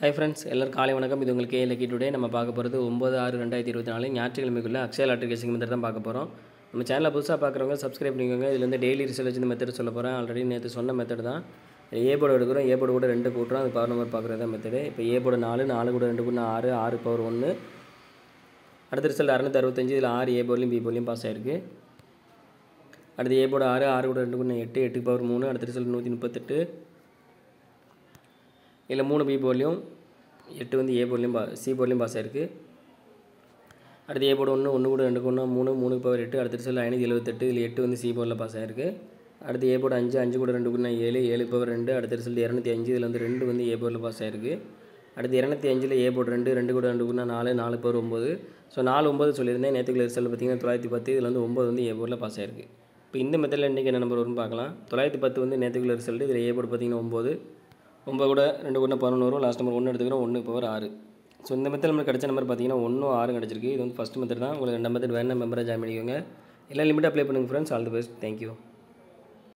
Hi friends, எல்லாரும் காலை வணக்கம். இது உங்களுக்கு லக்கி டுடே. நம்ம பார்க்க போகிறது 9/6/2024 ஞாயிற்றுக்கிழமைக்குள்ள அக்ஷய லாட்டரி கேசிங் மெத்தட் தான் பார்க்க போகிறோம். நம்ம சேனலை புதுசாக பார்க்குறவங்க சப்ஸ்கிரைப் பண்ணிக்கோங்க. இதில் வந்து டெய்லி ரிசல்ட் வச்சு இந்த மெத்தட் சொல்ல போகிறேன். ஆல்ரெடி நேற்று சொன்ன மெத்தட் தான். ஏ போர்டு எடுக்கிறோம், ஏ போர்டு கூட 2 கூட்டுறோம். அது பவர் நம்பர் பார்க்குறது தான் மெத்தடு. இப்போ ஏ போர்டு 4, 4 கூட 2 கூட்டினா 6, 6 பவர் 1. அடுத்த ரிசல்ட் 665. இதில் 6 ஏ போர்ட்லையும் பி போர்ட்லையும் பாஸ் ஆயிருக்கு. அடுத்து ஏ போர்டு 6, 6 கூட 2 கூட்டினா 8, 8 பவர் 3. அடுத்த ரிசல்ட் 138. இதில் 3 பி போர்ட்லையும் 8 வந்து ஏ போர்ட்லையும் சி போர்ட்லையும் பாஸ் ஆயிருக்கு. அடுத்து ஏ போர்டு 1, 1 கூட 2 கூட்டினா 3, 3 பவர் 8. அடுத்த ரிசல்ட் 578. இதில் 8 வந்து சி போர்டில் பாஸ் ஆயிருக்கு. அடுத்து ஏ போர்டு 5, 5 கூட 2 கூட்டினா 7, 7 பவர் 2. அடுத்த ரிசல்ட் 205. இதில் வந்து 2 வந்து ஏ போர்டில் பாஸ் ஆயிருக்கு. அடுத்து 205 ஏ போர்டு 2, 2 கூட 2 கூட்டினா 4, 4 பவர் 9. ஸோ 4, 9 சொல்லியிருந்தேன். நேற்றுக்குள்ள ரிசல்ட் பார்த்தீங்கன்னா 910. இதில் வந்து 9 வந்து ஏ போர்டில் பாஸ் ஆயிருக்கு. இப்போ இந்த மெத்தடில் இன்றைக்கி என்ன நம்பர் வரும்னு பார்க்கலாம். 910 வந்து நேற்றுக்குள்ள ரிசல்ட். இதில் ஏ போர்டு பார்த்தீங்கன்னா 9, 9 கூட 2 கூட்டினா 11 வரும். லாஸ்ட் நம்பர் 1 எடுத்துக்கிறோம், 1 பவர் 6. ஸோ இந்த மெத்தட் நமக்கு கிடச்ச நம்பர் பார்த்தீங்கன்னா 1, 6 கிடச்சிருக்கு. இது வந்து ஃபஸ்ட் மெத்தட் தான். உங்களுக்கு 2 மெத்தட் வேணும், மெம்பராக ஜாயின் பண்ணிக்கோங்க. எல்லாம் லிமிட் அப்ளை பண்ணுங்கள் friends. All the best. Thank you.